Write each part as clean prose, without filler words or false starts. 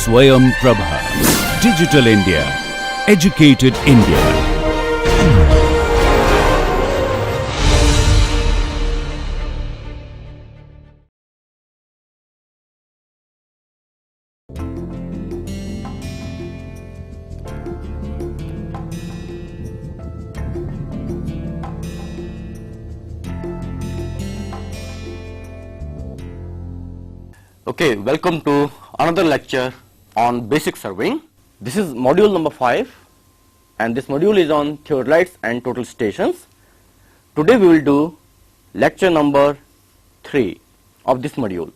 Swayam Prabha. Digital India. Educated India. Okay, welcome to another lecture on basic surveying. This is module number 5 and this module is on theodolites and total stations. Today we will do lecture number 3 of this module.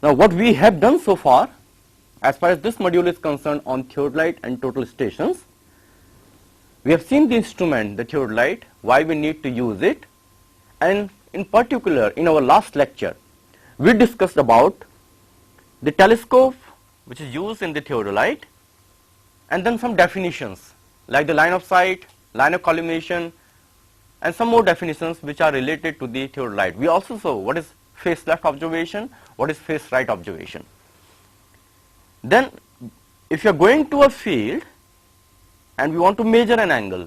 Now what we have done so far as far as this module is concerned on theodolite and total stations, we have seen the instrument, the theodolite, why we need to use it, and in particular in our last lecture we discussed about the telescope which is used in the theodolite and then some definitions like the line of sight, line of collimation and some more definitions which are related to the theodolite. We also saw what is face left observation, what is face right observation. Then if you are going to a field and we want to measure an angle,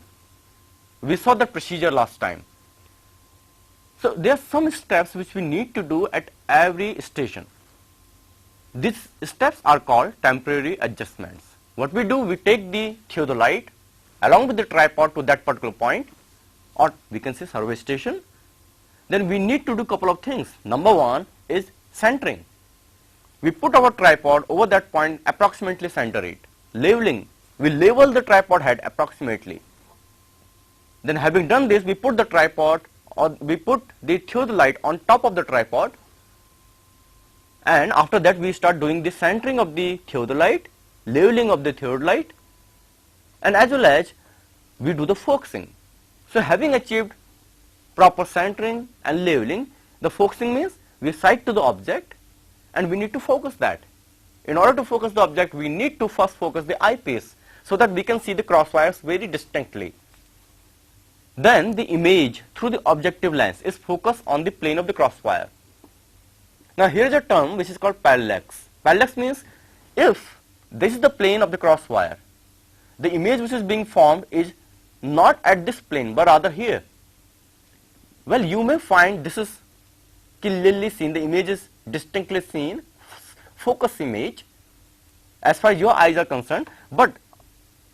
we saw that procedure last time. So there are some steps which we need to do at every station. These steps are called temporary adjustments. What we do, we take the theodolite along with the tripod to that particular point, or we can say survey station. Then we need to do couple of things. Number one is centering. We put our tripod over that point, approximately center it. Leveling, we level the tripod head approximately. Then having done this, we put the tripod or we put the theodolite on top of the tripod, and after that we start doing the centering of the theodolite, leveling of the theodolite, and as well as we do the focusing. So having achieved proper centering and leveling, the focusing means we sight to the object and we need to focus that. In order to focus the object, we need to first focus the eyepiece so that we can see the crosswires very distinctly. Then the image through the objective lens is focused on the plane of the crosswire. Now here is a term which is called parallax. Parallax means if this is the plane of the crosswire, the image which is being formed is not at this plane but rather here. Well, you may find this is clearly seen, the image is distinctly seen, focus image as far as your eyes are concerned, but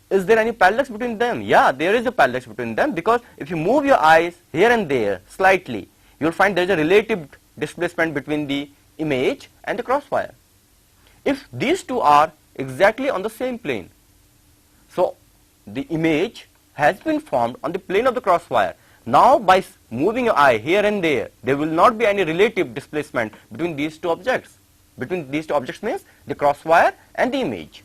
is there any parallax between them? Yeah, there is a parallax between them, because if you move your eyes here and there slightly, you will find there is a relative displacement between the image and the crosswire. If these two are exactly on the same plane, so the image has been formed on the plane of the crosswire. Now by moving your eye here and there will not be any relative displacement between these two objects. Between these two objects means the crosswire and the image.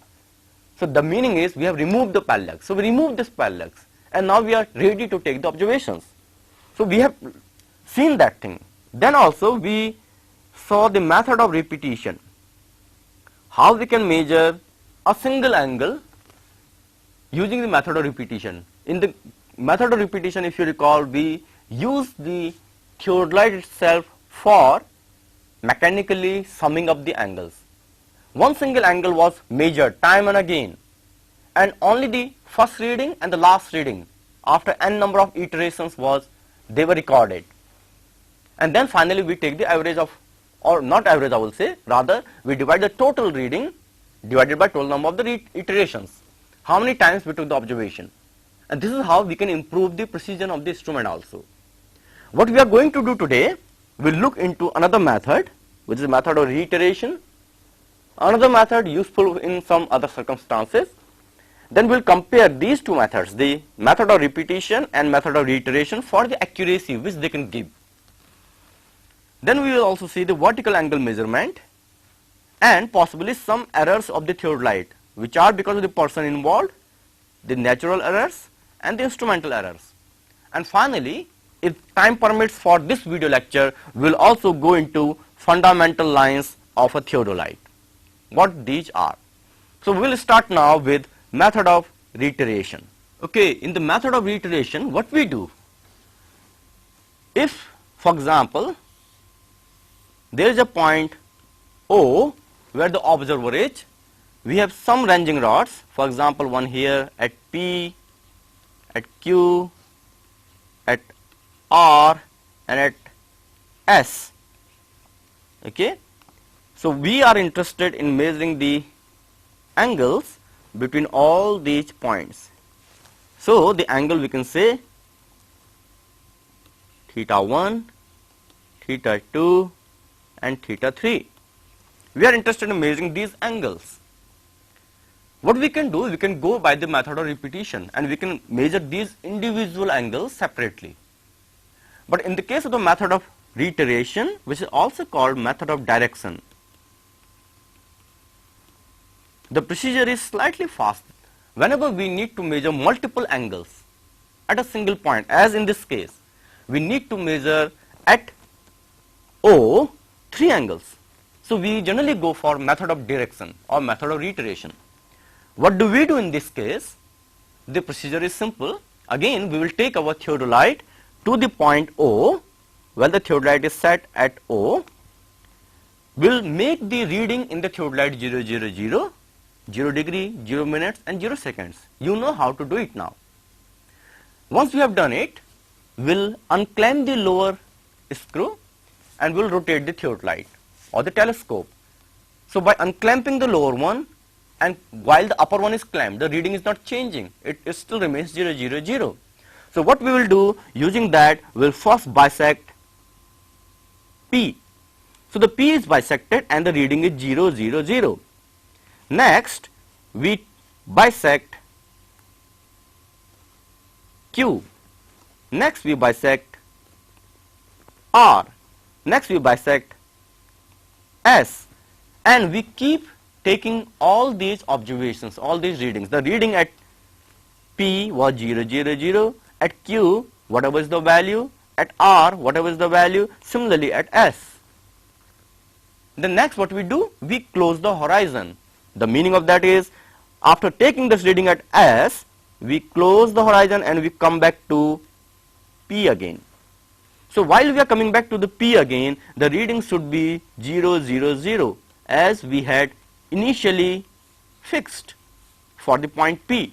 So the meaning is we have removed the parallax. So we remove this parallax and now we are ready to take the observations. So we have seen that thing. Then also we saw the method of repetition. How we can measure a single angle using the method of repetition. In the method of repetition, if you recall, we use the theodolite itself for mechanically summing up the angles. One single angle was measured time and again, and only the first reading and the last reading after n number of iterations they were recorded. And then finally we take the average of, or not average I will say, rather we divide the total reading divided by total number of the iterations. How many times we took the observation. And this is how we can improve the precision of the instrument also. What we are going to do today, we will look into another method, which is the method of reiteration. Another method useful in some other circumstances. Then we will compare these two methods, the method of repetition and method of reiteration, for the accuracy which they can give. Then we will also see the vertical angle measurement and possibly some errors of the theodolite, which are because of the person involved, the natural errors and the instrumental errors. And finally, if time permits for this video lecture, we will also go into fundamental lines of a theodolite, what these are. So we will start now with method of reiteration. Okay, in the method of reiteration, what we do, if for example there is a point O where the observer is, we have some ranging rods, for example one here at P, at Q, at R and at S. Okay. So we are interested in measuring the angles between all these points. So the angle we can say theta 1, theta 2 and theta 3. We are interested in measuring these angles. What we can do, we can go by the method of repetition and we can measure these individual angles separately. But in the case of the method of reiteration, which is also called method of direction, the procedure is slightly fast. Whenever we need to measure multiple angles at a single point, as in this case, we need to measure at O 3 angles. So we generally go for method of direction or method of reiteration. What do we do in this case? The procedure is simple. Again, we will take our theodolite to the point O, where the theodolite is set at O. We will make the reading in the theodolite 0, 0, 0, 0 degree, 0 minutes and 0 seconds. You know how to do it now. Once we have done it, we will unclamp the lower screw and we will rotate the theodolite or the telescope. So by unclamping the lower one, and while the upper one is clamped, the reading is not changing. It still remains 0, 0, 0. So what we will do, using that, we will first bisect P. So the P is bisected and the reading is 0, 0, 0. Next, we bisect Q. Next we bisect R. Next we bisect S. And we keep taking all these observations, all these readings. The reading at P was 0, 0, 0. At Q, whatever is the value. At R, whatever is the value. Similarly at S. Then next what we do? We close the horizon. The meaning of that is, after taking this reading at S, we close the horizon and we come back to P again. So while we are coming back to the P again, the reading should be 0, 0, 0, as we had initially fixed for the point P.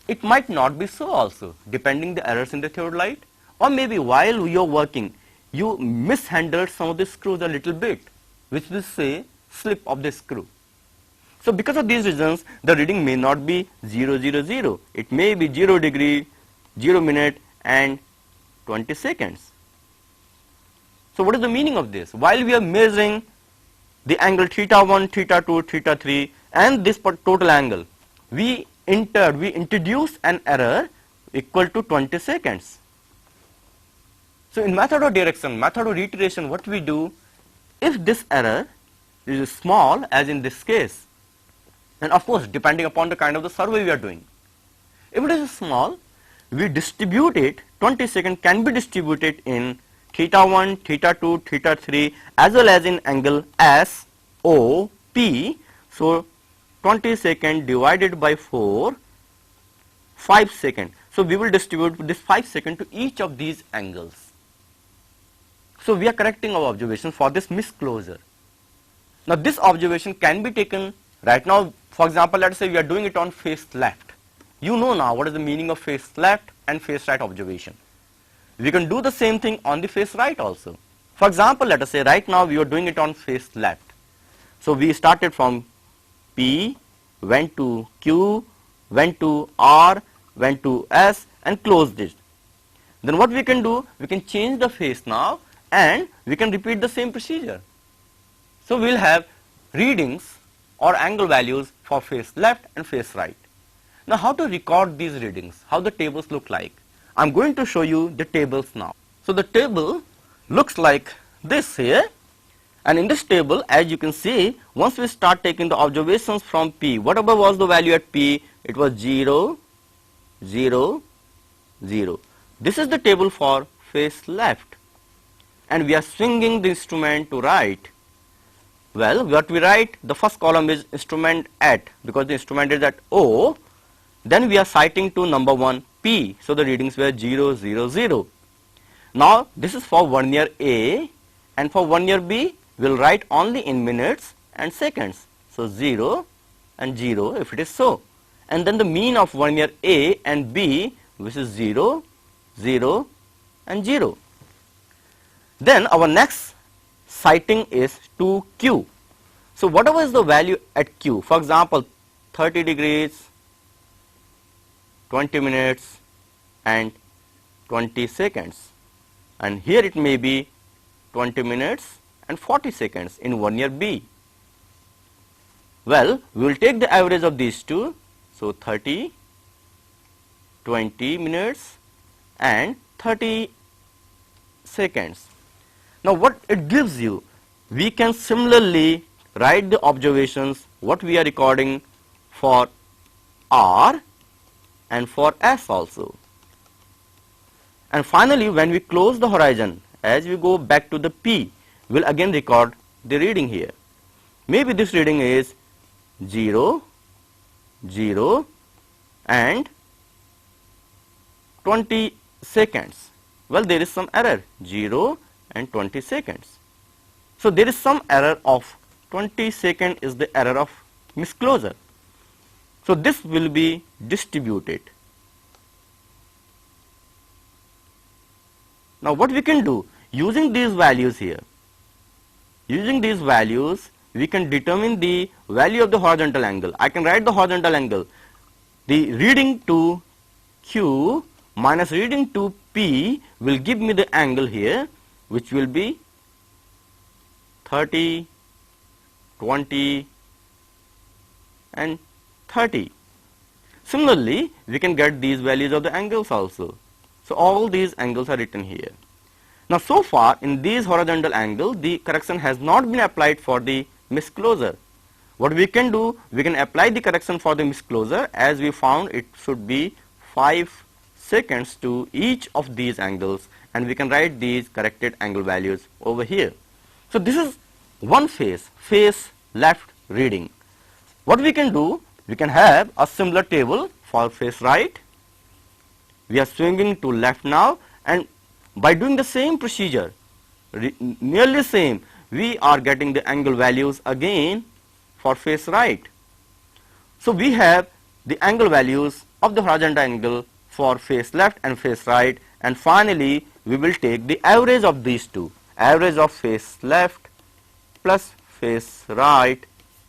It might not be so also, depending the errors in the theodolite, or maybe while you are working, you mishandled some of the screws a little bit, which will say slip of the screw. So because of these reasons, the reading may not be 0, 0, 0. It may be 0 degree, 0 minute and 20 seconds. So what is the meaning of this? While we are measuring the angle theta 1, theta 2, theta 3 and this total angle, we introduce an error equal to 20 seconds. So in method of direction, method of reiteration, what we do, if this error is small, as in this case, and of course depending upon the kind of the survey we are doing, if it is small, we distribute it, 20 seconds can be distributed in theta 1, theta 2, theta 3 as well as in angle S, O, P. So 20 seconds divided by 4, 5 seconds. So we will distribute this 5 seconds to each of these angles. So we are correcting our observation for this misclosure. Now this observation can be taken right now. For example, let us say we are doing it on face left. You know now what is the meaning of face left and face right observation. We can do the same thing on the face right also. For example, let us say right now we are doing it on face left. So we started from P, went to Q, went to R, went to S and closed it. Then what we can do, we can change the face now and we can repeat the same procedure. So we will have readings or angle values for face left and face right. Now how to record these readings, how the tables look like. I am going to show you the tables now. So the table looks like this here, and in this table, as you can see, once we start taking the observations from P, whatever was the value at P, it was 0, 0, 0. This is the table for face left, and we are swinging the instrument to right. Well, what we write, the first column is instrument at, because the instrument is at O. Then we are citing to number 1 P, so the readings were 0, 0, 0. Now this is for vernier A, and for vernier B we will write only in minutes and seconds. So 0 and 0 if it is so. And then the mean of vernier A and B, which is 0, 0 and 0. Then our next sighting is to Q. So whatever is the value at Q, for example 30 degrees, 20 minutes and 20 seconds, and here it may be 20 minutes and 40 seconds in vernier B. Well, we will take the average of these two, so 30, 20 minutes and 30 seconds. Now what it gives you, we can similarly write the observations what we are recording for R and for S also. And finally, when we close the horizon, as we go back to the P, we will again record the reading here. Maybe this reading is 0, 0 and 20 seconds. Well, there is some error, 0 and 20 seconds. So there is some error of 20 seconds is the error of misclosure. So this will be distributed. Now what we can do, using these values here, using these values we can determine the value of the horizontal angle. I can write the horizontal angle, the reading to Q minus reading to P will give me the angle here, which will be 30, 20 and 30. Similarly, we can get these values of the angles also. So all these angles are written here. Now so far in these horizontal angle, the correction has not been applied for the misclosure. What we can do, we can apply the correction for the misclosure, as we found it should be 5 seconds to each of these angles, and we can write these corrected angle values over here. So this is one face left reading. What we can do, we can have a similar table for face right. We are swinging to left now, and by doing the same procedure, nearly same, we are getting the angle values again for face right. So we have the angle values of the horizontal angle for face left and face right, and finally we will take the average of these two, average of face left plus face right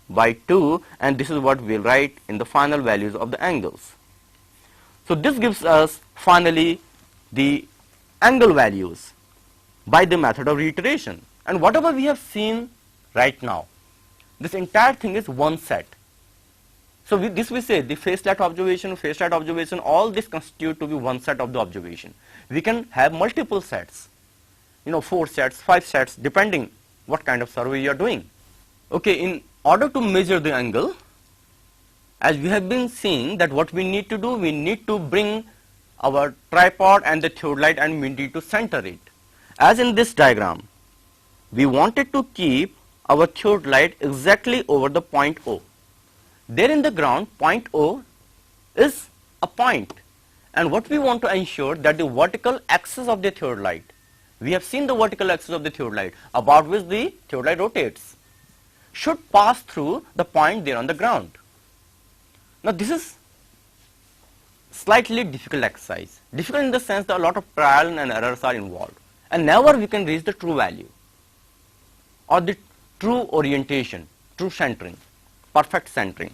by 2, and this is what we will write in the final values of the angles. So this gives us finally the angle values by the method of reiteration. And whatever we have seen right now, this entire thing is one set. So this we say the face left observation, all this constitute to be one set of the observation. We can have multiple sets, 4 sets, 5 sets, depending what kind of survey you are doing. Okay, in order to measure the angle, as we have been seeing that what we need to do, we need to bring our tripod and the theodolite and we need to center it. As in this diagram, we wanted to keep our theodolite exactly over the point O. There in the ground, point O is a point, and what we want to ensure that the vertical axis of the theodolite, we have seen the vertical axis of the theodolite about which the theodolite rotates, should pass through the point there on the ground. Now this is slightly difficult exercise, difficult in the sense that a lot of trial and errors are involved, and never we can reach the true value or the true orientation, true centering, perfect centering.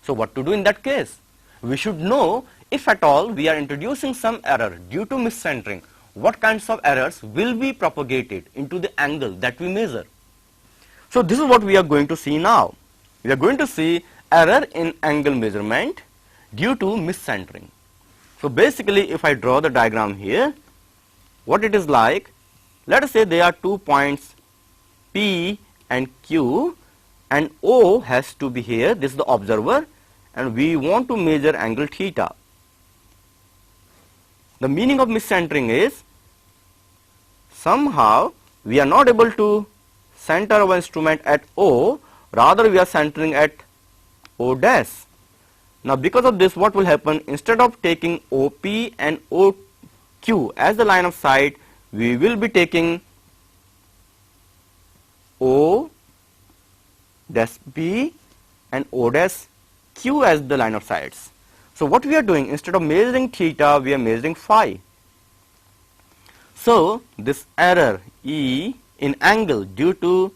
So what to do in that case? We should know if at all we are introducing some error due to miscentering, what kinds of errors will be propagated into the angle that we measure. So this is what we are going to see now. We are going to see error in angle measurement due to miscentering. So basically if I draw the diagram here, what it is like, let us say there are 2 points P and Q, and O has to be here, this is the observer, and we want to measure angle theta. The meaning of miscentering is somehow we are not able to center our instrument at O, rather we are centering at O dash. Now because of this, what will happen, instead of taking OP and OQ as the line of sight, we will be taking O, dash B and O dash Q as the line of sights. So what we are doing, instead of measuring theta, we are measuring phi. So this error E in angle due to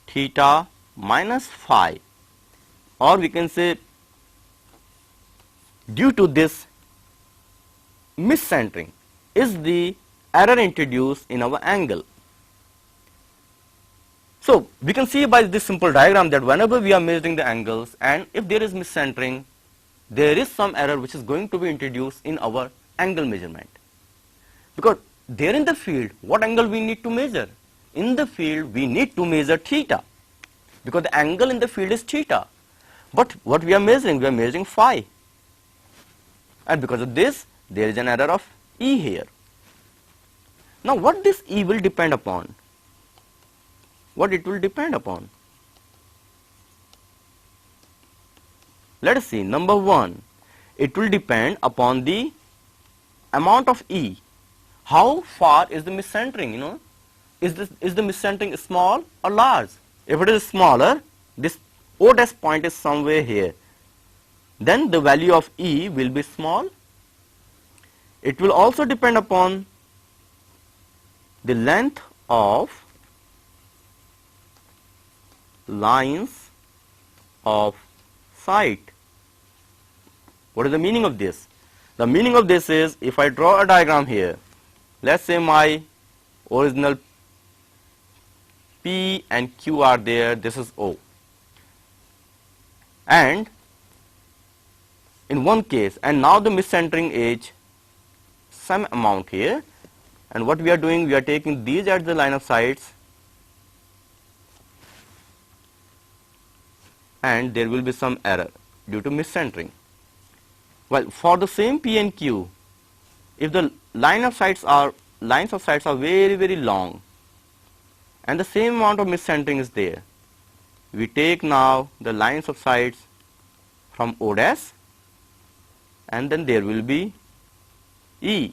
theta minus phi, or we can say due to this miscentering, is the error introduced in our angle. So we can see by this simple diagram that whenever we are measuring the angles, and if there is miscentering, there is some error which is going to be introduced in our angle measurement. Because there in the field, what angle we need to measure? In the field, we need to measure theta, because the angle in the field is theta. But what we are measuring phi. And because of this, there is an error of E here. Now what this E will depend upon? What it will depend upon? Let us see. Number one, it will depend upon the amount of E. How far is the miscentering? You know, is the miscentering small or large? If it is smaller, this O dash point is somewhere here, then the value of E will be small. It will also depend upon the length of lines of sight. What is the meaning of this? The meaning of this is, if I draw a diagram here, let's say my original P and Q are there, this is O. And in one case, and now the miscentering is some amount here, and what we are doing, we are taking these as the line of sights, and there will be some error due to miscentering. Well, for the same P and Q, if the lines of sights are very, very long, and the same amount of miscentering is there, we take now the lines of sights from O dash, and then there will be E.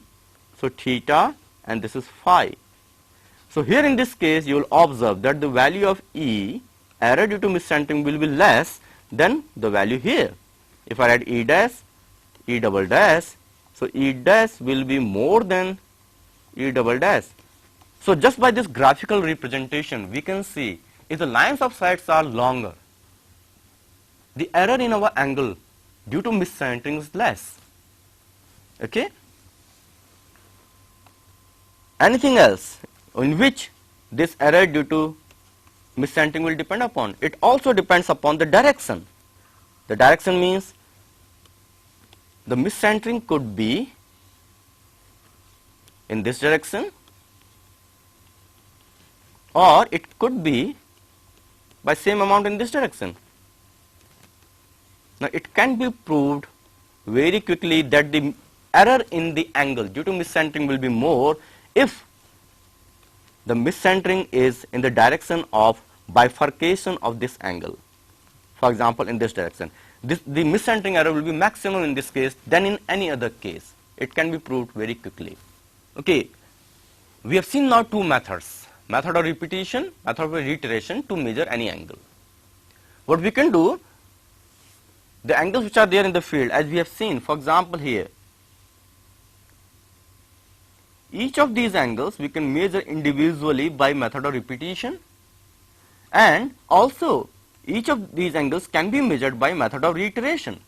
So theta, and this is phi. So here in this case, you will observe that the value of E, error due to miscentering, will be less than the value here. If I add E dash, E double dash, so E dash will be more than E double dash. So just by this graphical representation, we can see if the lines of sights are longer, the error in our angle due to miscentering is less. Okay? Anything else in which this error due to miscentering will depend upon? It also depends upon the direction. The direction means the miscentering could be in this direction, or it could be by same amount in this direction. Now it can be proved very quickly that the error in the angle due to miscentering will be more if the miscentering is in the direction of bifurcation of this angle. For example, in this direction, the miscentering error will be maximum in this case than in any other case. It can be proved very quickly. Okay, we have seen now two methods, method of repetition, method of reiteration, to measure any angle. What we can do, the angles which are there in the field, as we have seen, for example here, each of these angles we can measure individually by method of repetition, and also each of these angles can be measured by method of reiteration.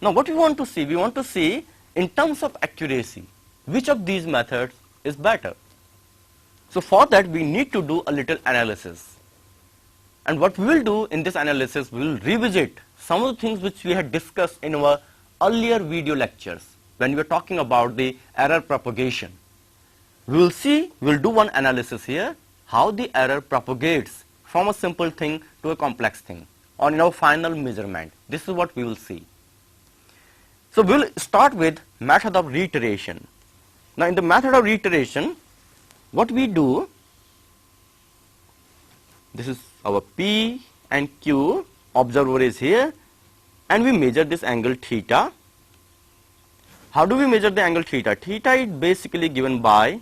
Now what we want to see in terms of accuracy, which of these methods is better. So for that we need to do a little analysis, and what we will do in this analysis, we will revisit some of the things which we had discussed in our earlier video lectures when we were talking about the error propagation. We will do one analysis here, how the error propagates from a simple thing to a complex thing, or in our final measurement. This is what we will see. So we will start with method of reiteration. Now in the method of reiteration, what we do, this is our P and Q, observer is here, and we measure this angle theta. How do we measure the angle theta? Theta is basically given by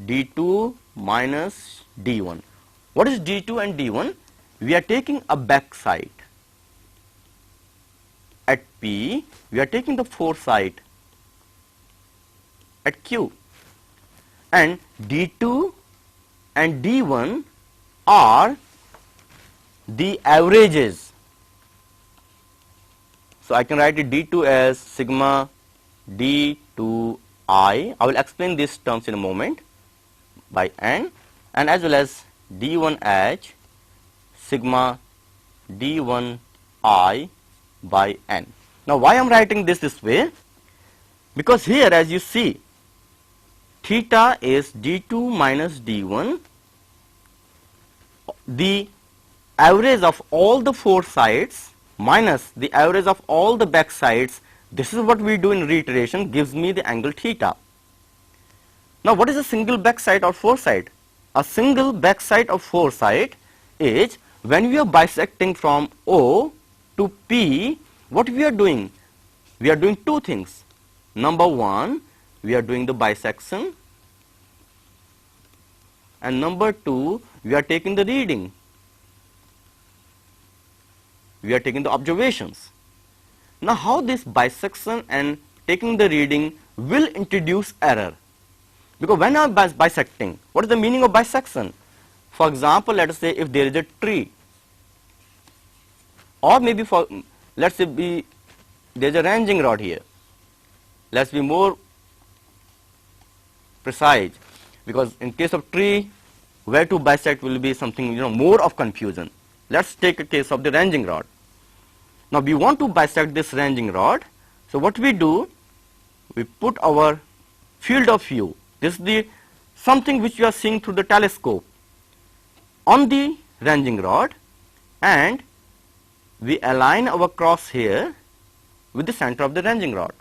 d2 minus d1. What is d2 and d1? we are taking a backside at P, we are taking the foresight at Q, and D2 and D1 are the averages. So I can write it D2 as sigma D2I. I will explain these terms in a moment by N, and as well as D1 as sigma D1I by N. Now why I am writing this way? Because here, as you see, theta is D2 minus D1, the average of all the four sides minus the average of all the back sides. This is what we do in reiteration, gives me the angle theta. Now what is a single backside or foresight? A single backside or foresight is when we are bisecting from O to P. What we are doing? We are doing two things. Number one, we are doing the bisection, and number two, we are taking the reading. We are taking the observations. Now how this bisection and taking the reading will introduce error? Because when I am bisecting, what is the meaning of bisection? For example, let us say if there is a tree, or maybe for, let us say there is a ranging rod here. Let us be more precise, because in case of tree, where to bisect will be something more of confusion. Let us take a case of the ranging rod. Now we want to bisect this ranging rod. So what we do? We put our field of view. This is the something which you are seeing through the telescope on the ranging rod, and we align our crosshair with the center of the ranging rod.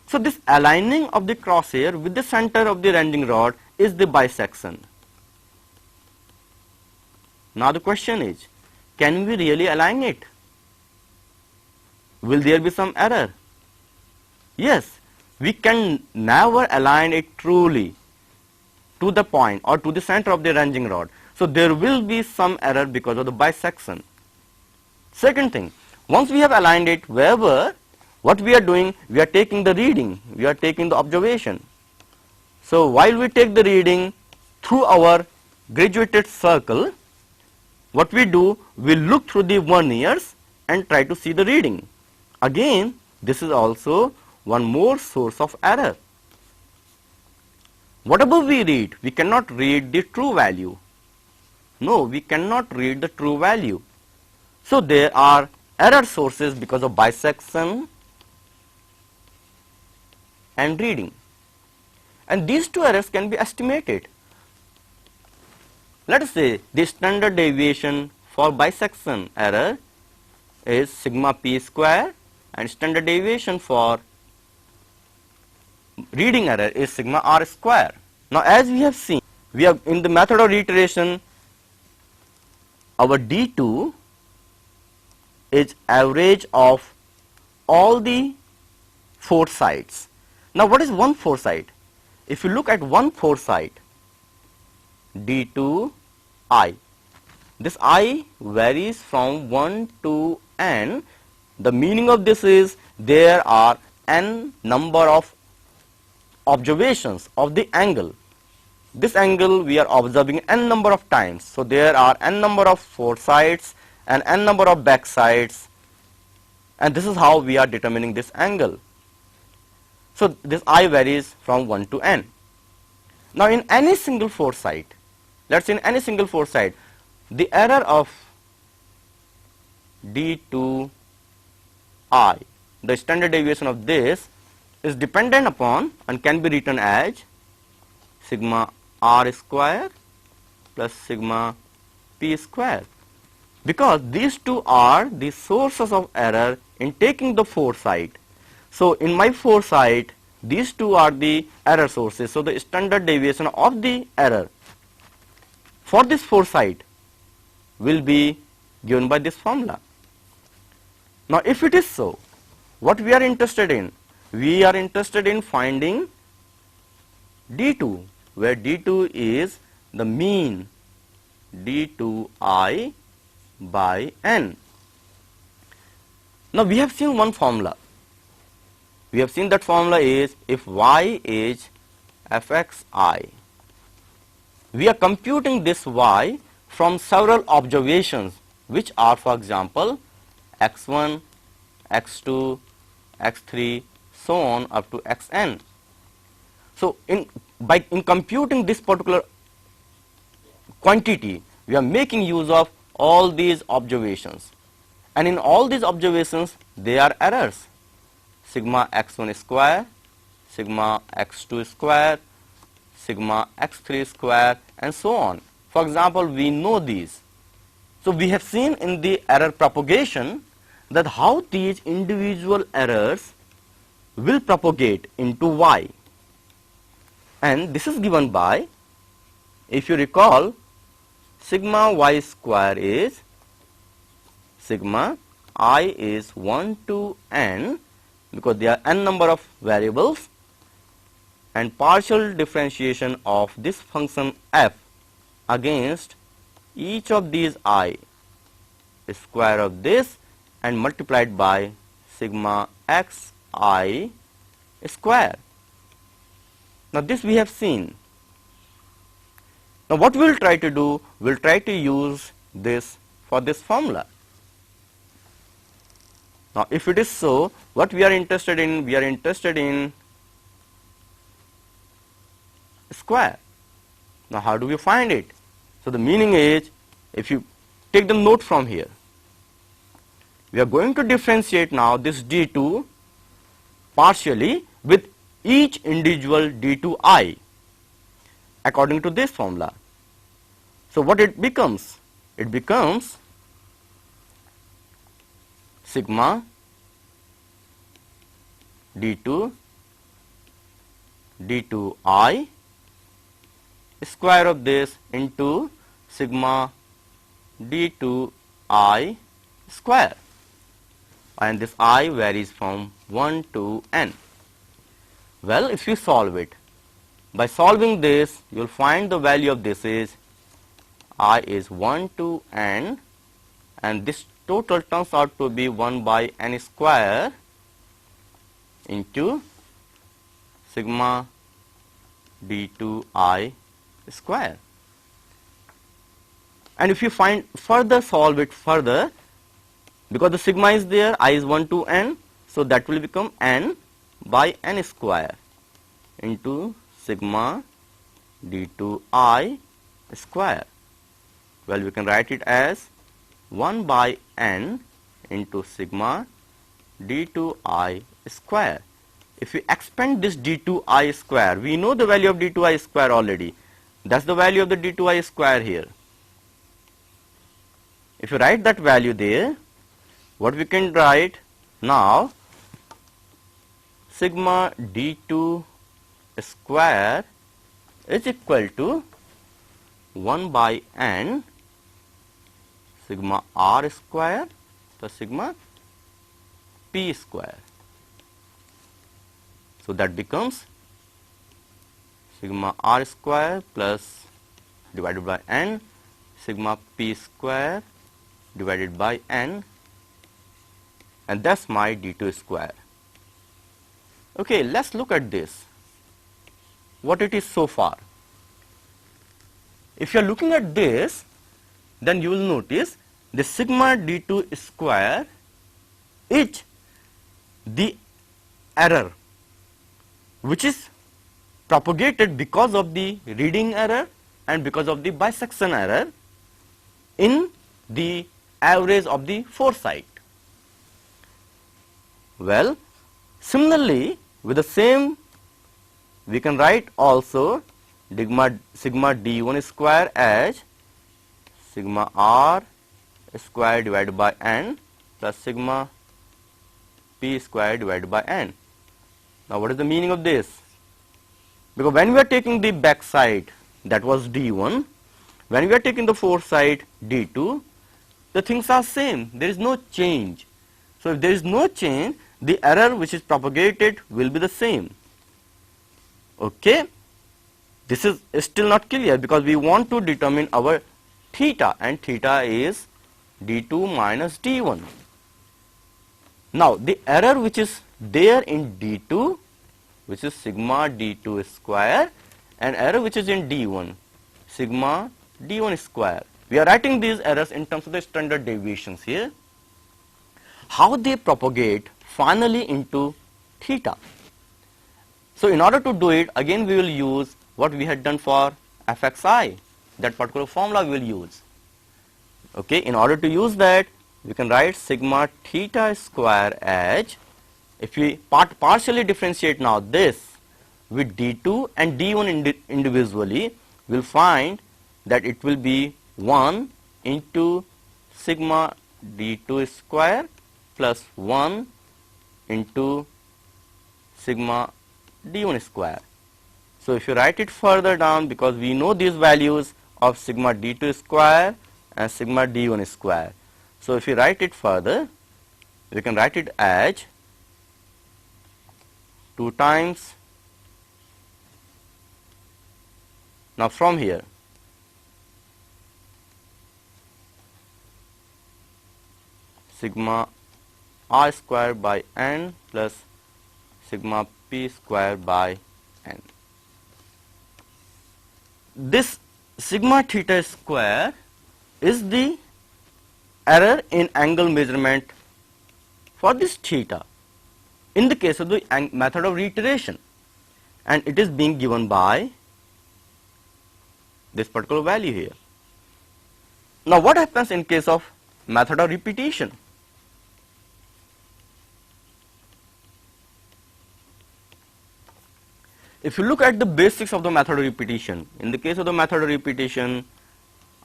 So this aligning of the crosshair with the center of the ranging rod is the bisection. Now the question is, can we really align it? Will there be some error? Yes, we can never align it truly to the point or to the center of the ranging rod. So there will be some error because of the bisection. Second thing, once we have aligned it wherever, what we are doing? We are taking the reading, we are taking the observation. So while we take the reading through our graduated circle, what we do? We look through the verniers and try to see the reading. Again, this is also one more source of error. Whatever we read, we cannot read the true value. No, we cannot read the true value. So there are error sources because of bisection and reading. And these two errors can be estimated. Let us say the standard deviation for bisection error is sigma p square, and standard deviation for reading error is sigma r square. Now as we have seen, we have in the method of reiteration, our D2 is average of all the four sides. Now what is one foresight? If you look at one foresight, D2I, this I varies from 1 to n. The meaning of this is there are n number of observations of the angle. This angle we are observing n number of times. So there are n number of foresights and n number of backsides, and this is how we are determining this angle. So this I varies from 1 to n. Now in any single foresight, let's say in any single foresight, the error of D2I, the standard deviation of this is dependent upon and can be written as sigma r square plus sigma p square, because these two are the sources of error in taking the foresight. So in my foresight, these two are the error sources. So the standard deviation of the error for this foresight will be given by this formula. Now if it is so, what we are interested in? We are interested in finding D2, where D2 is the mean D2I by n. Now we have seen one formula. We have seen that formula is if y is fxi. We are computing this y from several observations which are, for example, x1, x2, x3, so on up to xn. So in computing this particular quantity, we are making use of all these observations, and in all these observations there are errors: sigma x1 square, sigma x2 square, sigma x3 square, and so on. For example, we know these. So we have seen in the error propagation that how these individual errors will propagate into y, and this is given by, if you recall, sigma y square is sigma I is 1 to n, because there are n number of variables, and partial differentiation of this function f against each of these I, square of this, and multiplied by sigma x I square. Now this we have seen. Now what we will try to do, we will try to use this for this formula. Now if it is so, what we are interested in? We are interested in square. Now how do we find it? So the meaning is, if you take the note from here, we are going to differentiate now this d2 partially with each individual d2i according to this formula. So what it becomes? It becomes sigma d2 d2i square of this into sigma d2i square, and this I varies from 1 to n. Well, if you solve it, by solving this, you will find the value of this is I is 1 to n, and this total turns out to be 1 by n square into sigma d2i square. And if you solve it further, because the sigma is there, I is 1 to n, so that will become n by n square into sigma d2i square. Well, we can write it as 1 by n into sigma d2i square. If we expand this d2i square, we know the value of d2i square already. That's the value of the d2i square here. If you write that value there, what we can write now, sigma d2 square is equal to 1 by n sigma r square plus sigma p square. So that becomes sigma r square plus divided by n sigma p square divided by n, and that's my d2 square. Okay, let's look at this, what it is so far. If you are looking at this, then you will notice the sigma d2 square is the error which is propagated because of the reading error and because of the bisection error in the average of the foresight. Well, similarly, with the same, we can write also sigma d1 square as sigma r square divided by n plus sigma p square divided by n. Now what is the meaning of this? Because when we are taking the back side, that was d1, when we are taking the foresight d2, the things are same, there is no change. So if there is no change, the error which is propagated will be the same. Okay, this is still not clear because we want to determine our theta, and theta is d2 minus d1. Now the error which is there in d2, which is sigma d2 square, and error which is in d1, sigma d1 square. We are writing these errors in terms of the standard deviations here. How they propagate finally into theta. So in order to do it, again we will use what we had done for fxi, that particular formula we will use. Okay, in order to use that, we can write sigma theta square as, if we partially differentiate now this with d2 and d1 individually, we will find that it will be 1 into sigma d2 square plus 1 into sigma d1 square. So if you write it further down, because we know these values of sigma d2 square and sigma d1 square. So if you write it further, we can write it as 2 times, now from here, sigma r square by n plus sigma p square by n. This sigma theta square is the error in angle measurement for this theta in the case of the method of reiteration, and it is being given by this particular value here. Now what happens in case of method of repetition? If you look at the basics of the method of repetition, in the case of the method of repetition,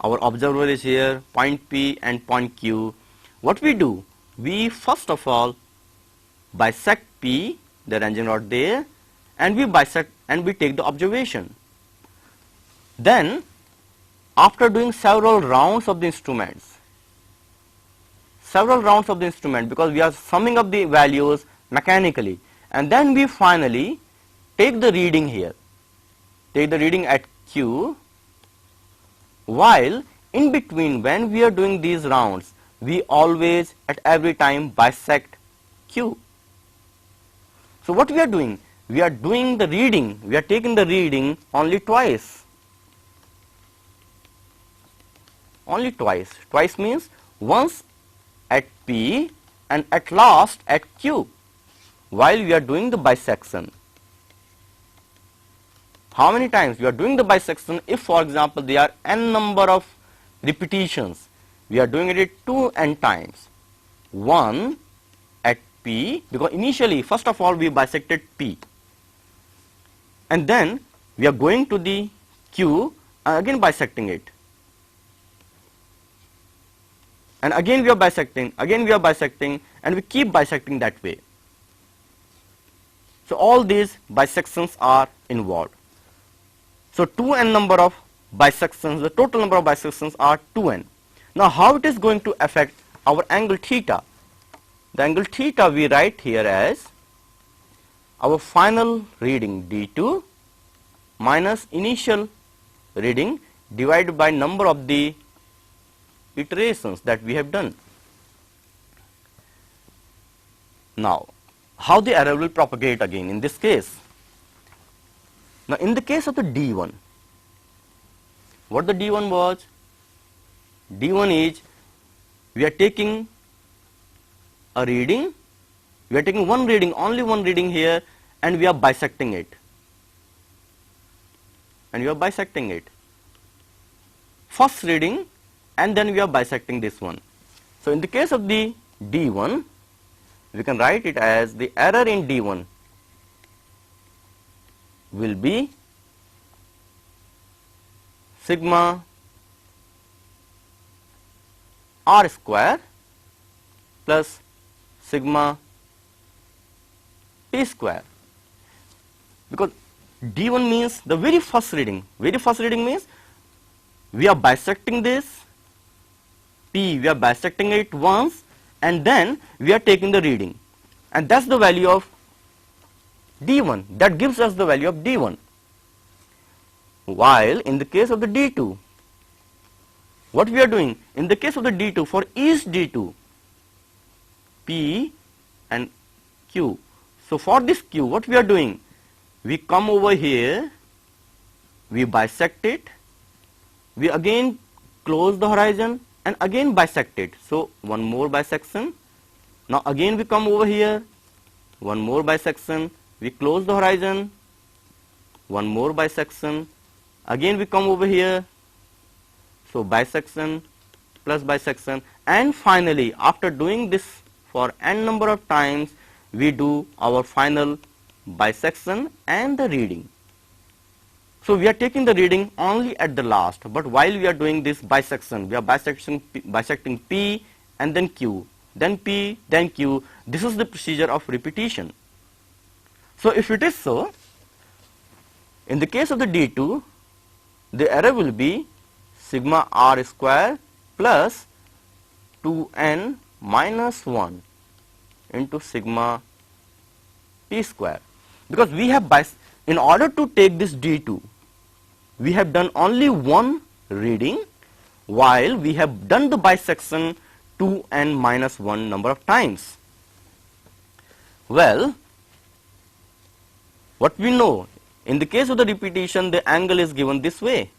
our observer is here, point P and point Q. What we do? We first of all bisect P, the ranging rod there, and we bisect and we take the observation. Then, after doing several rounds of the instruments, because we are summing up the values mechanically, and then we finally take the reading here, take the reading at Q, while in between when we are doing these rounds, we always at every time bisect Q. So what we are doing? We are doing the reading, we are taking the reading only twice. Only twice. Twice means once at P and at last at Q, while we are doing the bisection. How many times we are doing the bisection? If for example there are n number of repetitions, we are doing it 2n times. 1 at P, because initially first of all we bisected P, and then we are going to the Q and again bisecting it, and again we are bisecting, and we keep bisecting that way. So all these bisections are involved. So 2n number of bisections, the total number of bisections are 2n. Now how it is going to affect our angle theta? The angle theta we write here as our final reading d2 minus initial reading divided by number of the iterations that we have done. Now how the error will propagate again in this case? Now in the case of the D1, what the D1 was? D1 is, we are taking a reading, we are taking one reading, only one reading here, and we are bisecting it. First reading, and then we are bisecting this one. So in the case of the D1, we can write it as the error in D1 will be sigma r square plus sigma p square, because D1 means the very first reading. Very first reading means we are bisecting this P, we are bisecting it once, and then we are taking the reading, and that's the value of D1, that gives us the value of D1. While in the case of the D2, what we are doing in the case of the D2, for each D2, P and Q. So for this Q, what we are doing, we come over here, we bisect it, we again close the horizon and again bisect it. So one more bisection. Now again we come over here, one more bisection, we close the horizon, one more bisection, again we come over here, so bisection plus bisection, and finally after doing this for n number of times, we do our final bisection and the reading. So we are taking the reading only at the last, but while we are doing this bisection, we are bisecting P and then Q, then P, then Q. This is the procedure of repetition. So if it is so, in the case of the D2, the error will be sigma r square plus 2n minus 1 into sigma p square, because we have in order to take this D2, we have done only one reading while we have done the bisection 2n minus 1 number of times. Well, what we know, in the case of the repetition, the angle is given this way.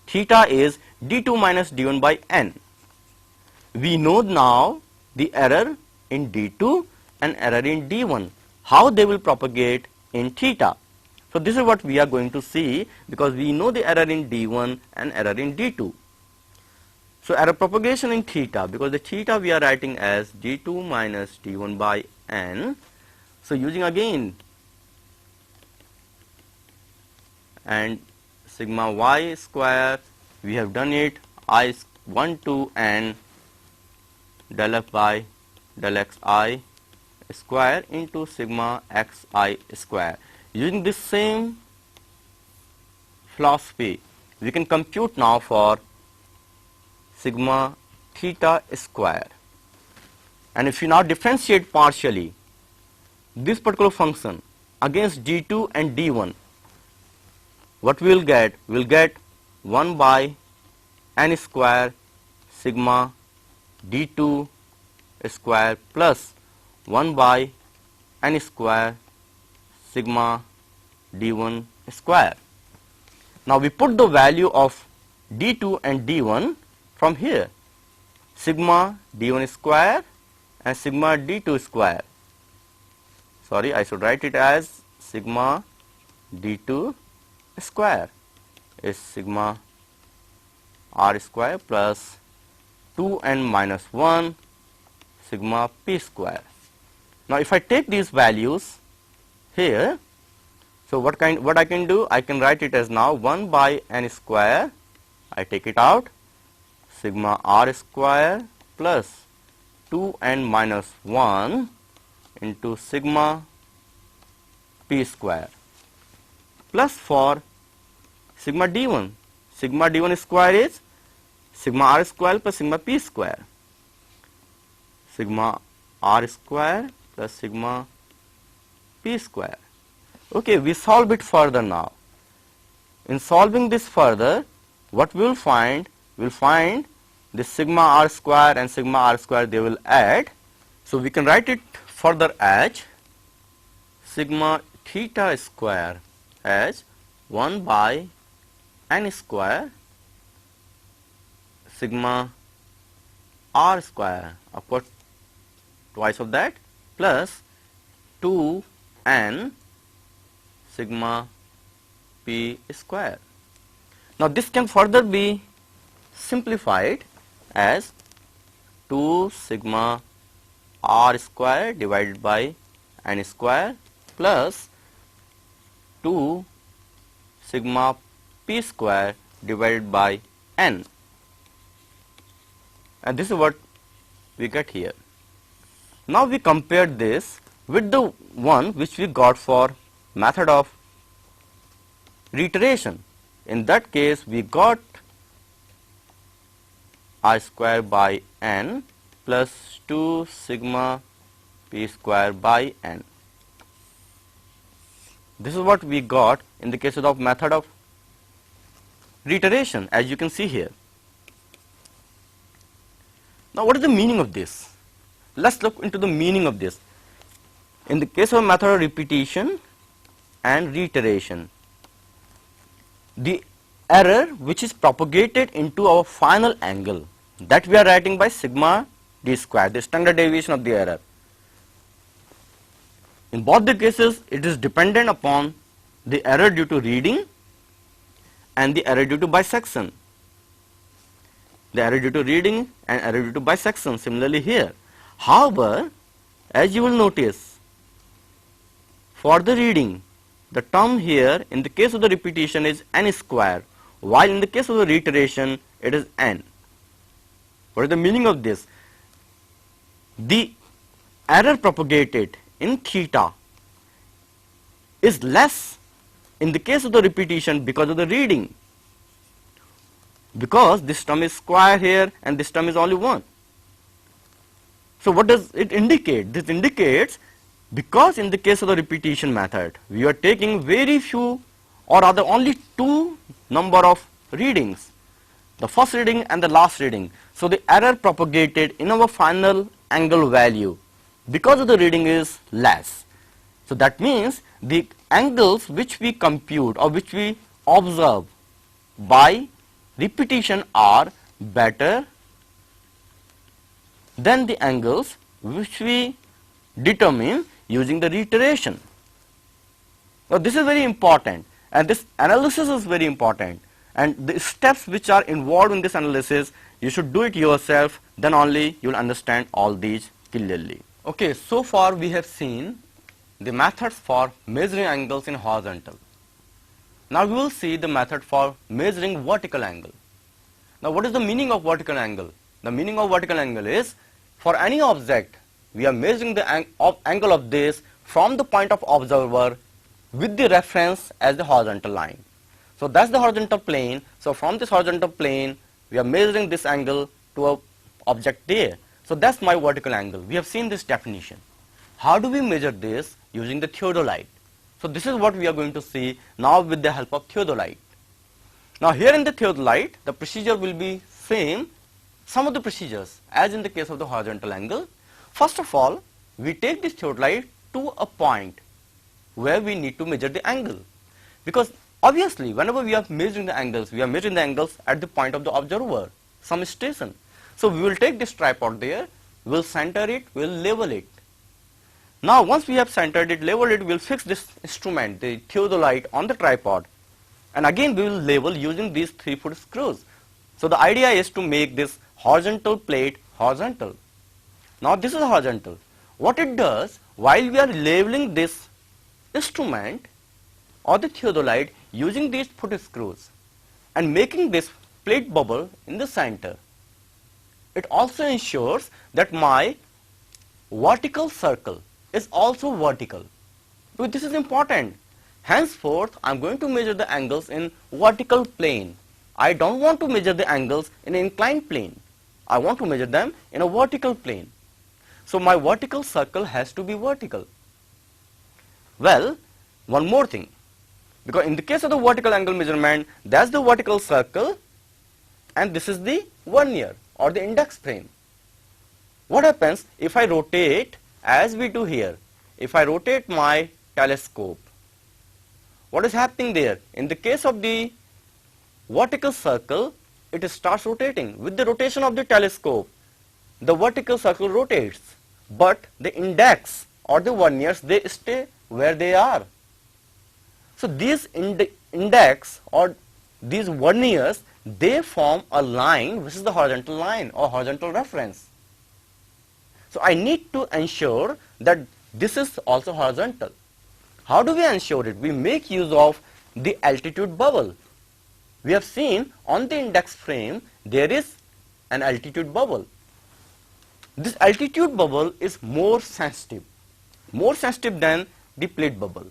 Theta is D2 minus D1 by n. We know now the error in D2 and error in D1, how they will propagate in theta. So this is what we are going to see, because we know the error in D1 and error in D2. So error propagation in theta, because the theta we are writing as D2 minus D1 by n. So using again and sigma y square, we have done it I1 to n del f by del xi square into sigma xi square. Using this same philosophy, we can compute now for sigma theta square. And if you now differentiate partially this particular function against D2 and D1, what we will get? We will get 1 by n square sigma D2 square plus 1 by n square sigma D1 square. Now we put the value of D2 and D1 from here, sigma D1 square and sigma D2 square. Sorry, I should write it as sigma D2 square is sigma r square plus 2n minus 1 sigma p square. Now if I take these values here, so what I can do, I can write it as now 1 by n square, I take it out, sigma r square plus 2n minus 1 into sigma p square, plus for sigma d1 square is sigma r square plus sigma p square, sigma r square plus sigma p square. Okay, we solve it further now. In solving this further, what we will find? We will find this sigma r square and sigma r square, they will add. So we can write it further as sigma theta square as 1 by n square sigma r square, of course twice of that, plus 2n sigma p square. Now this can further be simplified as 2 sigma r square divided by n square plus 2 sigma p square divided by n, and this is what we get here. Now we compare this with the one which we got for method of reiteration. In that case we got I square by n plus 2 sigma p square by n. This is what we got in the case of method of reiteration, as you can see here. Now what is the meaning of this? Let's look into the meaning of this. In the case of method of repetition and reiteration, the error which is propagated into our final angle, that we are writing by sigma d square, the standard deviation of the error. In both the cases, it is dependent upon the error due to reading and the error due to bisection. The error due to reading and error due to bisection, similarly here. However, as you will notice, for the reading, the term here in the case of the repetition is n square, while in the case of the reiteration it is n. What is the meaning of this? The error propagated in theta is less in the case of the repetition because of the reading, because this term is square here and this term is only 1. So what does it indicate? This indicates because in the case of the repetition method we are taking very few or rather only 2 number of readings, the first reading and the last reading. So the error propagated in our final angle value because of the reading is less. So that means the angles which we compute or which we observe by repetition are better than the angles which we determine using the reiteration. Now this is very important, and this analysis is very important, and the steps which are involved in this analysis, you should do it yourself, then only you will understand all these clearly. Okay, so far we have seen the methods for measuring angles in horizontal. Now we will see the method for measuring vertical angle. Now what is the meaning of vertical angle? The meaning of vertical angle is, for any object we are measuring the angle of this from the point of observer with the reference as the horizontal line. So that's the horizontal plane. So from this horizontal plane we are measuring this angle to a object there. So that's my vertical angle. We have seen this definition. How do we measure this? Using the theodolite. So this is what we are going to see now with the help of theodolite. Now here in the theodolite, the procedure will be same, some of the procedures as in the case of the horizontal angle. First of all, we take this theodolite to a point where we need to measure the angle, because obviously whenever we are measuring the angles, we are measuring the angles at the point of the observer, some station. So we will take this tripod there, we will center it, we will level it. Now once we have centered it, leveled it, we will fix this instrument, the theodolite, on the tripod, and again we will level using these 3-foot screws. So the idea is to make this horizontal plate horizontal. Now this is horizontal. What it does, while we are leveling this instrument or the theodolite using these foot screws and making this plate bubble in the center, it also ensures that my vertical circle is also vertical. So this is important. Henceforth, I am going to measure the angles in vertical plane. I don't want to measure the angles in an inclined plane. I want to measure them in a vertical plane. So my vertical circle has to be vertical. Well, one more thing, because in the case of the vertical angle measurement, that's the vertical circle and this is the vernier or the index frame. What happens if I rotate, as we do here, if I rotate my telescope? What is happening there? In the case of the vertical circle, it starts rotating. With the rotation of the telescope, the vertical circle rotates, but the index or the verniers, they stay where they are. So these index or these verniers, they form a line which is the horizontal line or horizontal reference. So I need to ensure that this is also horizontal. How do we ensure it? We make use of the altitude bubble. We have seen on the index frame there is an altitude bubble. This altitude bubble is more sensitive than the plate bubble.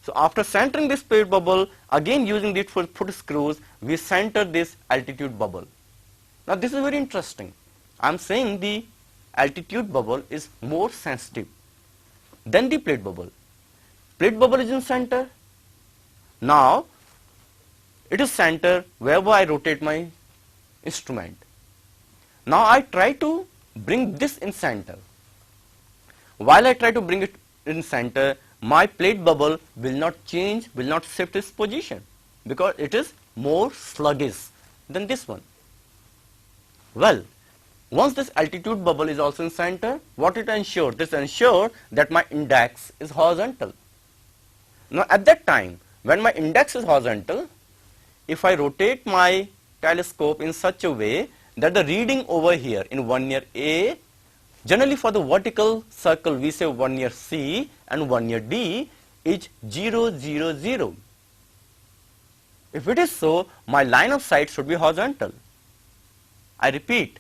So after centering this plate bubble, again using these foot screws, we center this altitude bubble. Now this is very interesting. I am saying the altitude bubble is more sensitive than the plate bubble. Plate bubble is in center. Now it is center wherever I rotate my instrument. Now I try to bring this in center. While I try to bring it in center, my plate bubble will not change, will not shift its position because it is more sluggish than this one. Well, once this altitude bubble is also in center, what it ensures? This ensures that my index is horizontal. Now at that time, when my index is horizontal, if I rotate my telescope in such a way that the reading over here in vernier A, generally for the vertical circle we say vernier C and vernier D is 0, 0, 0. If it is so, my line of sight should be horizontal. I repeat,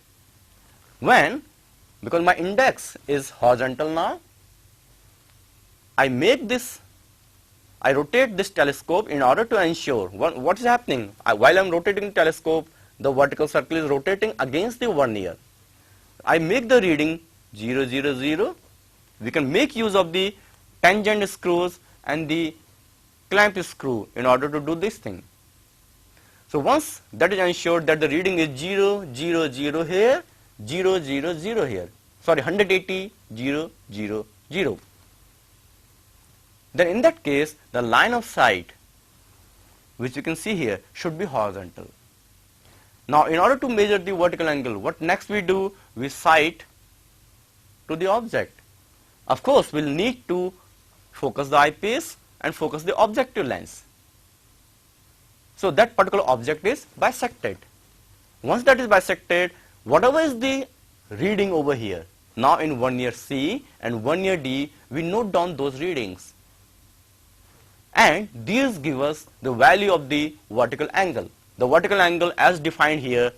because my index is horizontal now, I rotate this telescope in order to ensure what is happening. While I am rotating the telescope, the vertical circle is rotating against the vernier. I make the reading 0, 0, 0. We can make use of the tangent screws and the clamp screw in order to do this thing. So once that is ensured that the reading is 0, 0, 0 here, 0, 0, 0 here, sorry 180, 0, 0, 0. Then in that case, the line of sight, which you can see here, should be horizontal. Now in order to measure the vertical angle, what next we do? We sight to the object. Of course, we'll need to focus the eyepiece and focus the objective lens. So that particular object is bisected. Once that is bisected, whatever is the reading over here, now in vernier C and vernier D, we note down those readings. And these give us the value of the vertical angle. The vertical angle as defined here,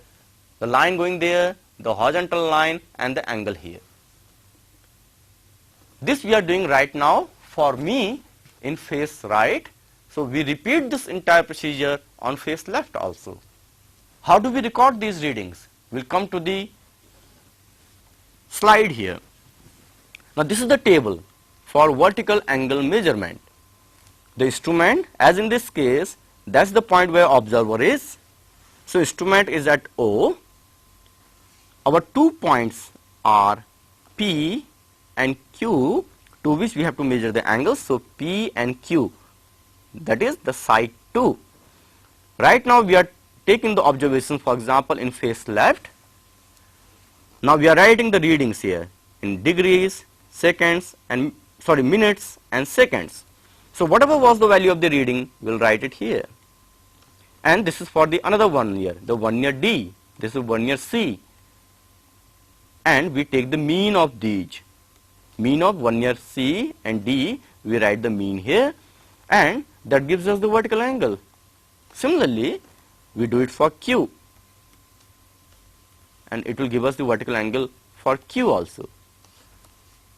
the line going there, the horizontal line and the angle here. This we are doing right now for me in face right. So we repeat this entire procedure on face left also. How do we record these readings? We'll come to the slide here. Now this is the table for vertical angle measurement. The instrument, as in this case, that's the point where observer is. So instrument is at O. Our 2 points are P and Q, to which we have to measure the angles. So P and Q, that is the side 2. Right now we are taking the observations, for example, in face left. Now we are writing the readings here in degrees, seconds and minutes and seconds. So whatever was the value of the reading, we'll write it here. And this is for the another one here, the vernier D. This is vernier C. And we take the mean of these. Mean of vernier C and D, we write the mean here, and that gives us the vertical angle. Similarly, we do it for Q, and it will give us the vertical angle for Q also.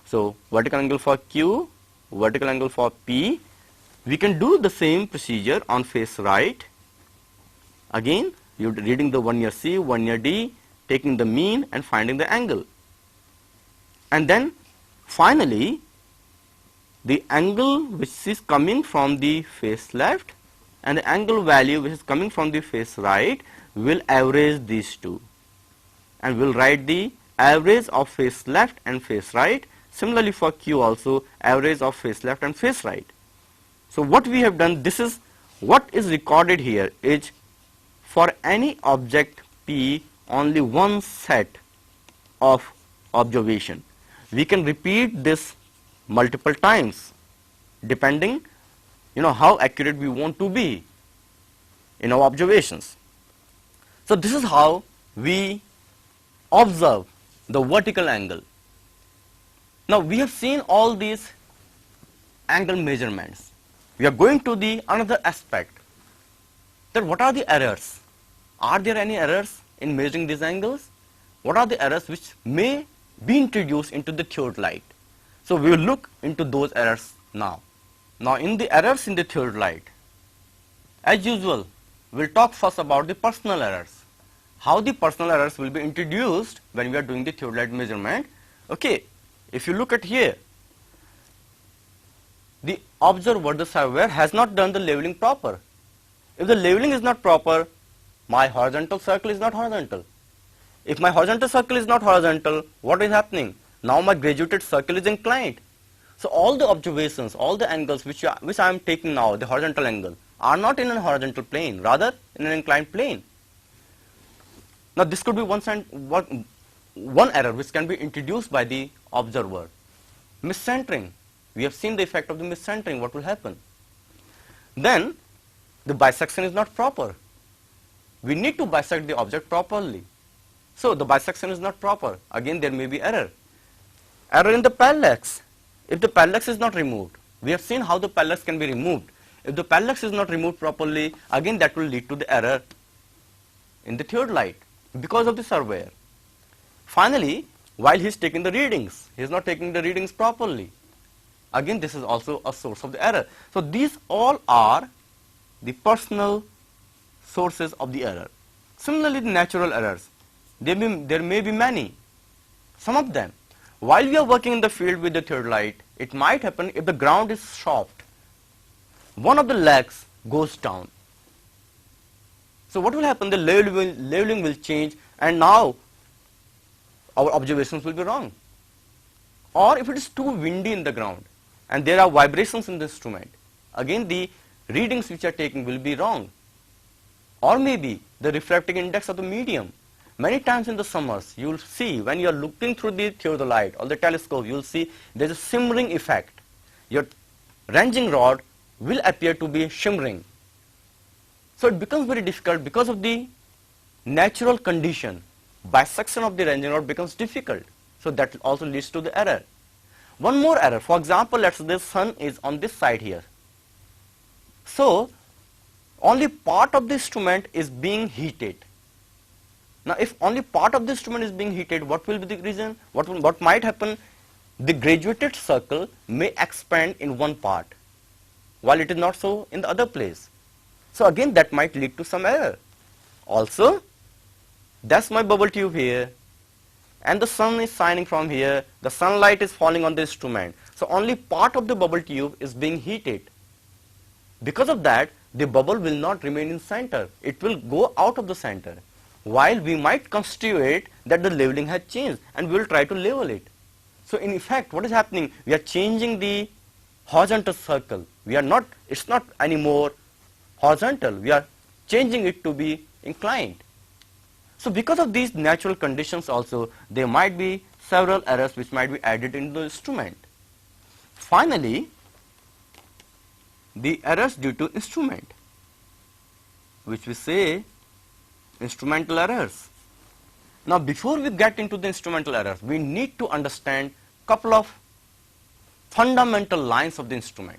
So vertical angle for Q, vertical angle for P. We can do the same procedure on face right. Again, you're reading the vernier C, vernier D, taking the mean and finding the angle. And then finally, the angle which is coming from the face left and the angle value which is coming from the face right will average these two. And we'll write the average of face left and face right. Similarly for Q also, average of face left and face right. So what we have done, this is what is recorded here is for any object P only one set of observation. We can repeat this multiple times depending how accurate we want to be in our observations. So this is how we observe the vertical angle. Now we have seen all these angle measurements. We are going to the another aspect, that what are the errors? Are there any errors in measuring these angles? What are the errors which may be introduced into the theodolite? So we will look into those errors now. Now in the errors in the theodolite, as usual, we'll talk first about the personal errors. How the personal errors will be introduced when we are doing the theodolite measurement. Okay, if you look at here, the observer, the surveyor, has not done the leveling proper. If the leveling is not proper, my horizontal circle is not horizontal. If my horizontal circle is not horizontal, what is happening? Now my graduated circle is inclined. So all the observations, all the angles which I am taking now, the horizontal angle, are not in a horizontal plane, rather in an inclined plane. Now this could be one error which can be introduced by the observer. Miscentering. We have seen the effect of the miscentering, what will happen. Then the bisection is not proper. We need to bisect the object properly. So the bisection is not proper. Again there may be error. Error in the parallax. If the parallax is not removed, we have seen how the parallax can be removed. If the parallax is not removed properly, again that will lead to the error in the theodolite because of the surveyor. Finally, while he is taking the readings, he is not taking the readings properly. Again this is also a source of the error. So these all are the personal sources of the error. Similarly, the natural errors, there may be many. Some of them, while we are working in the field with the theodolite, it might happen if the ground is soft, one of the legs goes down. So what will happen? The leveling will change, and now our observations will be wrong. Or if it is too windy in the ground and there are vibrations in the instrument, again the readings which are taken will be wrong. Or maybe the refracting index of the medium. Many times in the summers, you will see when you are looking through the theodolite or the telescope, you will see there is a shimmering effect. Your ranging rod will appear to be shimmering. So it becomes very difficult because of the natural condition. Bisection of the ranging rod becomes difficult. So that also leads to the error. One more error. For example, let's say the sun is on this side here. So only part of the instrument is being heated. Now if only part of the instrument is being heated, what will be the reason? What might happen? The graduated circle may expand in one part, while it is not so in the other place. So again that might lead to some error. Also, that's my bubble tube here, and the sun is shining from here, the sunlight is falling on the instrument. So only part of the bubble tube is being heated. Because of that, the bubble will not remain in center, it will go out of the center. While we might constitute that the leveling has changed and we will try to level it. So in effect, what is happening? We are changing the horizontal circle. It's not anymore horizontal, we are changing it to be inclined. So because of these natural conditions also, there might be several errors which might be added into the instrument. Finally, the errors due to instrument, which we say instrumental errors. Now before we get into the instrumental errors, we need to understand couple of fundamental lines of the instrument.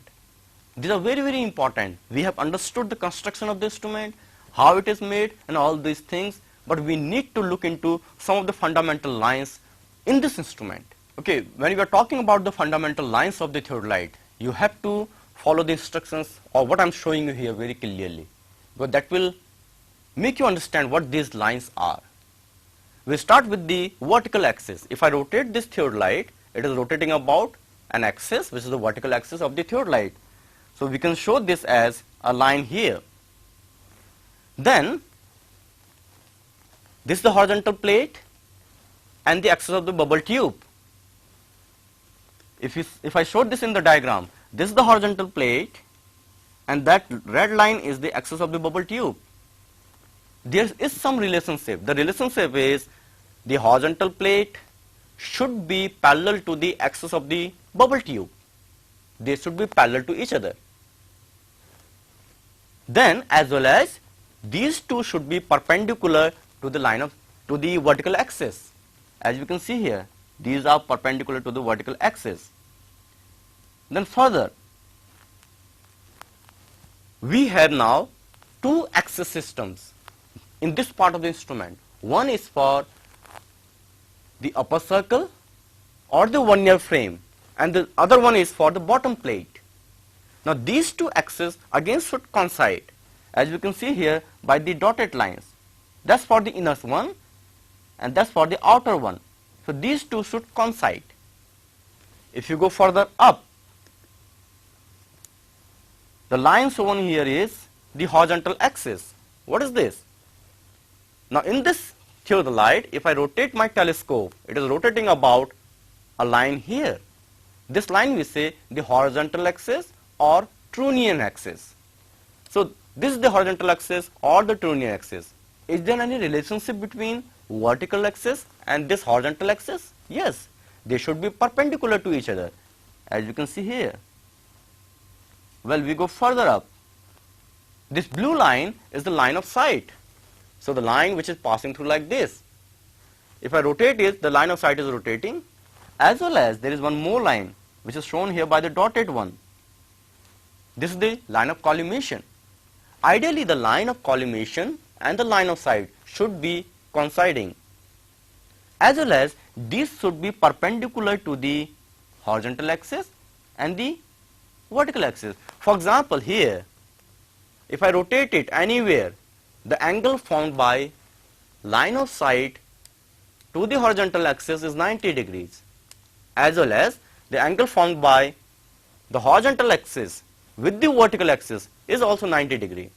These are very, very important. We have understood the construction of the instrument, how it is made and all these things, but we need to look into some of the fundamental lines in this instrument. Okay, when we are talking about the fundamental lines of the theodolite, you have to follow the instructions or what I am showing you here very clearly, because that will make you understand what these lines are. We start with the vertical axis. If I rotate this theodolite, it is rotating about an axis which is the vertical axis of the theodolite. So we can show this as a line here. Then this is the horizontal plate and the axis of the bubble tube. If I show this in the diagram, this is the horizontal plate and that red line is the axis of the bubble tube. There is some relationship. The relationship is the horizontal plate should be parallel to the axis of the bubble tube. They should be parallel to each other. Then as well as these two should be perpendicular to the vertical axis. As you can see here, these are perpendicular to the vertical axis. Then further, we have now two axis systems in this part of the instrument. One is for the upper circle or the vernier frame, and the other one is for the bottom plate. Now these two axes again should coincide, as you can see here by the dotted lines. That's for the inner one and that's for the outer one. So these two should coincide. If you go further up, the line shown here is the horizontal axis. What is this? Now in this theodolite, if I rotate my telescope, it is rotating about a line here. This line we say the horizontal axis or Trunian axis. So this is the horizontal axis or the Trunian axis. Is there any relationship between vertical axis and this horizontal axis? Yes, they should be perpendicular to each other, as you can see here. Well, we go further up. This blue line is the line of sight. So the line which is passing through like this. If I rotate it, the line of sight is rotating, as well as there is one more line which is shown here by the dotted one. This is the line of collimation. Ideally, the line of collimation and the line of sight should be coinciding, as well as these should be perpendicular to the horizontal axis and the vertical axis. For example, here, if I rotate it anywhere, the angle formed by line of sight to the horizontal axis is 90 degrees, as well as the angle formed by the horizontal axis with the vertical axis is also 90 degree,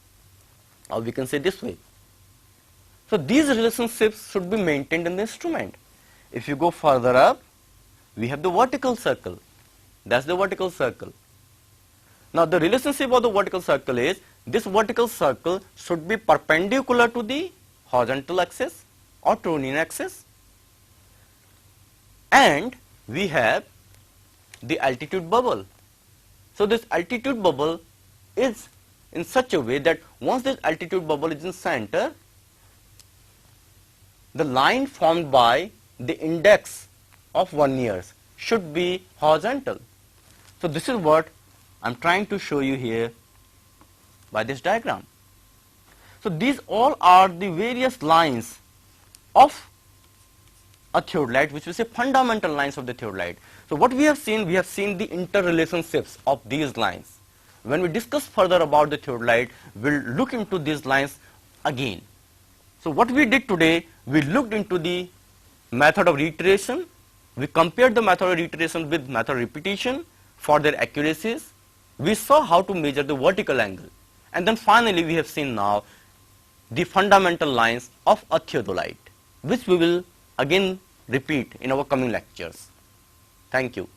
or we can say this way. So these relationships should be maintained in the instrument. If you go further up, we have the vertical circle. That's the vertical circle. Now the relationship of the vertical circle is this vertical circle should be perpendicular to the horizontal axis or Trunian axis, and we have the altitude bubble. So this altitude bubble is in such a way that once this altitude bubble is in center, the line formed by the index of 1 year should be horizontal. So this is what I am trying to show you here by this diagram. So these all are the various lines of a theodolite, which we say fundamental lines of the theodolite. So what we have seen the interrelationships of these lines. When we discuss further about the theodolite, we'll look into these lines again. So what we did today, we looked into the method of reiteration. We compared the method of reiteration with method of repetition for their accuracies. We saw how to measure the vertical angle. And then finally we have seen now the fundamental lines of a theodolite, which we will again repeat in our coming lectures. Thank you.